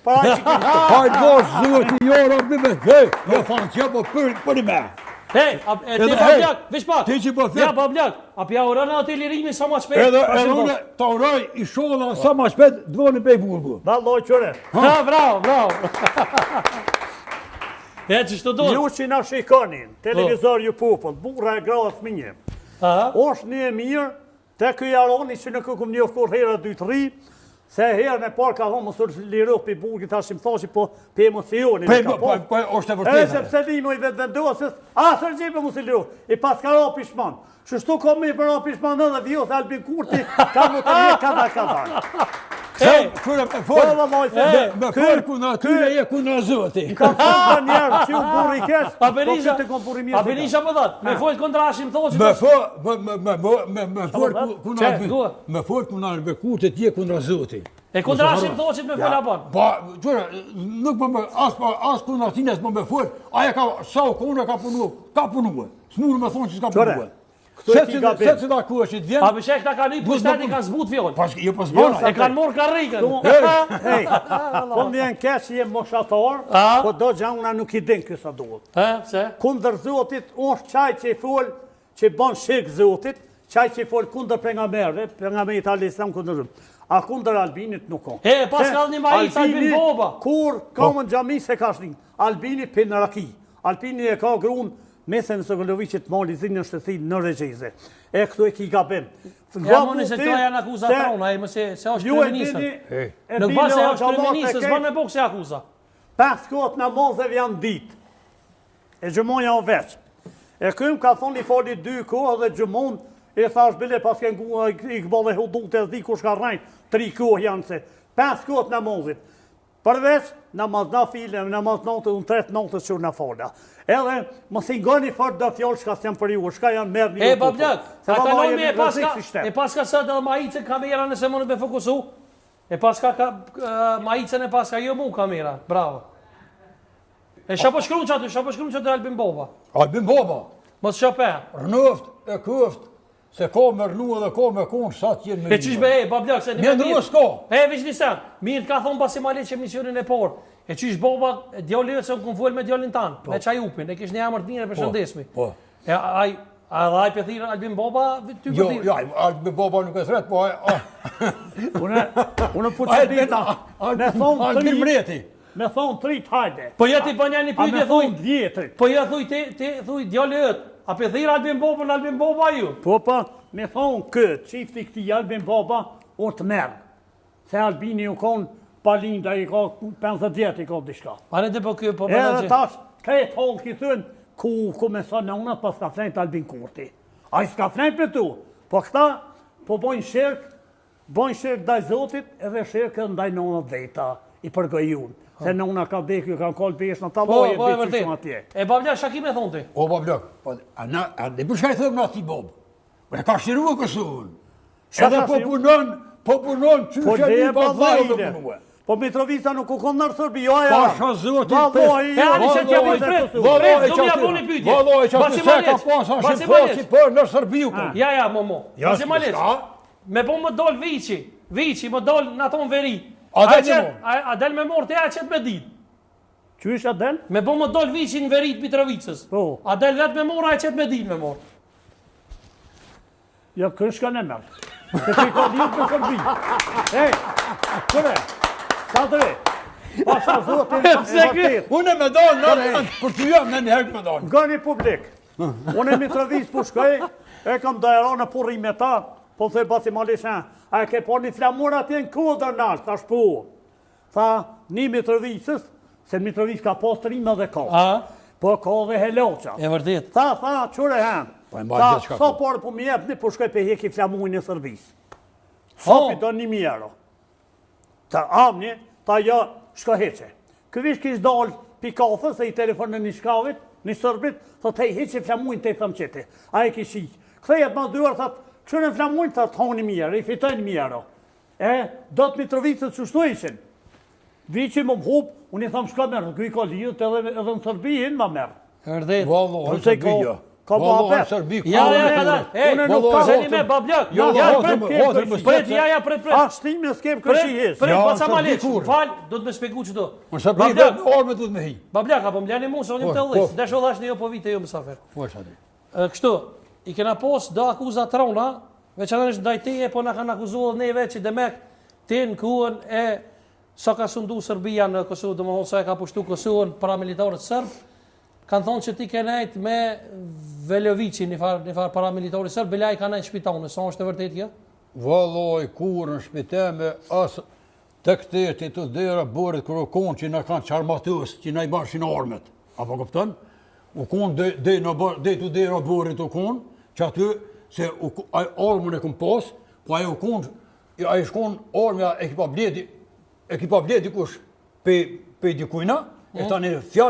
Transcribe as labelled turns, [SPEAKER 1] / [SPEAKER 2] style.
[SPEAKER 1] Hajtë bosh, zëtë i jora, bëve, hej, jo fanë që po për i me.
[SPEAKER 2] Hej, ti Bablak, vish pak.
[SPEAKER 1] Ti që po
[SPEAKER 2] Ja, Bablak, apo ja urana atë lirimin sa më shpejt.
[SPEAKER 1] Edhe unë ta uroj i sholla sa më shpejt dvoni pej burgu.
[SPEAKER 3] Valloj qëre.
[SPEAKER 2] Ha, bravo. Ja, që shto do?
[SPEAKER 3] Ju që na shikonin, televizor ju popull, burra e grava fëmijë. Është një e mirë, te ky jaroni që në këkum një kur hera 2-3, se herën e parë ka thonë mos u liru për burgit tash më thashi po pe emocionin.
[SPEAKER 1] Po, është e vërtetë.
[SPEAKER 3] Edhe sepse dimoj vetë vendosës, sërgjipe mos i liru, i pas ka ra pishman. Shështu ka me i për ra pishman edhe vjos Albin Kurti, ka më të një kada.
[SPEAKER 1] Kërë me forë ku në atyre e ku në zëti.
[SPEAKER 3] Në kam përë njerë që u burë i kesh, po që të kom burë i mirë.
[SPEAKER 2] A Berisha më dhatë, me folë kontra ashim thoqit.
[SPEAKER 1] Me forë ku në albe kurte tje ku në zëti.
[SPEAKER 2] E kontra ashim thoqit me folë apan.
[SPEAKER 1] Ba, qërë, nuk më as ku në atines më me forë, aja ka sa u kone ka punu, s'murë me thonë që s'ka punu. Se që da ku është që t'vjen...
[SPEAKER 2] A bëshek ta ka një pushteti ka zbut fjollë.
[SPEAKER 1] Jo pas bana.
[SPEAKER 2] E kanë morë karrikën.
[SPEAKER 3] Hej, po më vjen kesh që jem moshatar, po do gjauna nuk i din kësa duhet.
[SPEAKER 2] Pse?
[SPEAKER 3] Kundër zotit, është qaj që i folë, që ban shirkë zotit, qaj që i folë kundër pengamerve, pengamerit alisam kundër zotit. A kundër Albinit nuk o.
[SPEAKER 2] Pas ka një majic Albin Boba.
[SPEAKER 3] Kur kamën gjami se ka shtin, Albinit për në raki. Albinit e ka grunë, mesën së Gëllovicit mali zinë në shtëthin në regjize. E këtu e ki gabim.
[SPEAKER 2] Ja më nëse këto janë akuza trona, se është kriministët. Nuk ba se është kriministës, ba me bukë se akuza.
[SPEAKER 3] 5 kohët në mozëve janë dit. E gjëmonja o veç. E këm ka thonë i fali 2 kohë dhe gjëmon, e thash bile pas ke ngu i këbole hudut e zdi kush ka rajnë, 3 kohë janë se. 5 kohët në mozit. Përveç, namaz na file, namaz natë, unë 3 natës që në fala. Edhe, më si ngoni fort do fjallë shka s'jam për ju, shka janë merë një
[SPEAKER 2] Bablak, a kalon me e paska sa dhe majicën kamera nëse më në me fokusu, e paska majicën e paska jo mu kamera, bravo. E shapo shkru që të Albin Boba.
[SPEAKER 1] Albin Boba?
[SPEAKER 2] Mos shape.
[SPEAKER 1] Rënëft e këft, se ka me rënu edhe ka me konë, sa t'jen me një.
[SPEAKER 2] E qish be, Bablak, se
[SPEAKER 1] një ndru s'ka.
[SPEAKER 2] Veç një sen, mirë ka thonë pasi ma leqe misionin e por. E qish Boba, djallëve se më këmë fuel me djallin tanë, me qaj upin, e kish një amër të mire për shëndesmi. A dhe aj për thirë Albin Boba, ty për thirë?
[SPEAKER 1] Jo, Albin Boba nuk e thret, po
[SPEAKER 3] Unë po që dita,
[SPEAKER 1] Albin Mreti.
[SPEAKER 3] Me thonë 3 hajde.
[SPEAKER 2] Po jeti për një pyjtje thuj,
[SPEAKER 3] djetrit.
[SPEAKER 2] Po jeti thuj djallëve, a për thirë Albin Boba ju?
[SPEAKER 3] Po, me thonë këtë, qifti këti Albin Boba, unë të merë. Se Albini u konë palinda, i ka 50 vjetë i ka dishka.
[SPEAKER 2] A në të po kjo, po për
[SPEAKER 3] edhe tash, kretë holë ki thënë, ku me sa në unat, pas ka flenjt Albin Kurti. A i s'ka flenjt për tu. Po këta, po bojnë shirkë daj zotit, edhe shirkë ndaj në unat veta, i përgëjun. Se në unat ka dekju, ka në kolë pesh në taloje, bëjtë shumë atje.
[SPEAKER 2] E Bablak, shaki me thonë ti?
[SPEAKER 1] O, Bablak, a ne përshka i thëmë në ati Bob? E ka shirua kësun. Edhe po punon, që që një pa dhajë dhe punue.
[SPEAKER 3] Po Mitrovica nuk u konë nërë Sërbi, jo e
[SPEAKER 1] Pasha zëti
[SPEAKER 3] Valoj,
[SPEAKER 2] e ani që t'ja bujt prit, do m'ja bu një pytje.
[SPEAKER 1] Valoj, që aty se ka pas ashtë fosi për në Sërbi u konë.
[SPEAKER 2] Ja, momo. Basi ma leq. Me po më dollë Vici më dollë në aton veri. A del me morë të ja qëtë me dit.
[SPEAKER 3] Që ish a del?
[SPEAKER 2] Me po më dollë Vici në verit Mitrovicës. A del vetë me morë, a qëtë me dit me morë.
[SPEAKER 3] Ja, kërshka në mërë. Të të i ka dhjit me Sërbi. Këre, sa të re, pasha zotin e vërtet.
[SPEAKER 1] Unë me dollë, për të jam në njëherë me dollë.
[SPEAKER 3] Nga një publik. Unë e Mitrovic për shkoj, e kam dajera në purri me ta, po të thëj basi ma lishen, a e ke por një flamur atje në kodër nashtë, ta shpo. Tha, një Mitrovicës, se Mitrovic ka pas të rime dhe ka. Po ka dhe heloqa.
[SPEAKER 2] E vërtet.
[SPEAKER 3] Tha, qure hen. Tha, sa parë po mi jep një për shkoj për heki flamurin e Sërbis. Hapi do 1.000 euro. Ta amni, ta ja, shka heqe. Këvish kish dalë pi kafe, se i telefon në një shkavit, një Sërbit, thot, hej, heqe flamurin të i thëmë qëti. A e kish iq. Këthejet ma duar, thot, këshën e flamurin, thot, honi 1.000 euro, i fitoj 1.000 euro. Do të Mitrovicët që shtu ishin. Vici më hup, unë i thamë shka merë, këj ka lidhët edhe në Sërbihin ma merë.
[SPEAKER 2] Vërdet.
[SPEAKER 1] Vallo,
[SPEAKER 3] Ka muhabet.
[SPEAKER 2] Selime, bablak. Pret.
[SPEAKER 3] Ashtime s'kem këshijes.
[SPEAKER 2] Pret, pa ca maleq. Fal, do të më shpjegu çdo.
[SPEAKER 1] Bablak, orme duhet me hi.
[SPEAKER 2] Bablak, apo më lani mua se unë të lësh. Dash vallash ne jo po vite jo mësafer. Kështu, i kena pos do akuza trona, veçanërisht ndaj teje, po na kanë akuzuar neve që demek ti në kuën e sa ka sundu Serbia në Kosovë, domethënë sa e ka pushtu Kosovën paramilitarët serb, kanë thonë që ti ke nejt me Veljovici, një farë paramilitari serb, Belaj ka nejt shpitane, sa është e vërtet kjo?
[SPEAKER 1] Valloj, kur në shpitame, asë të këteti të dhera bërit kërë konë që në kanë qarmatës, që në i barshin armet, apo këpëtën? U konë dhe të dhera bërit u konë, që aty, se armën e këmë pas, po ajo konë, ajo shkonë armëja e kipa bledi kush pe dikujna, e tani fjallë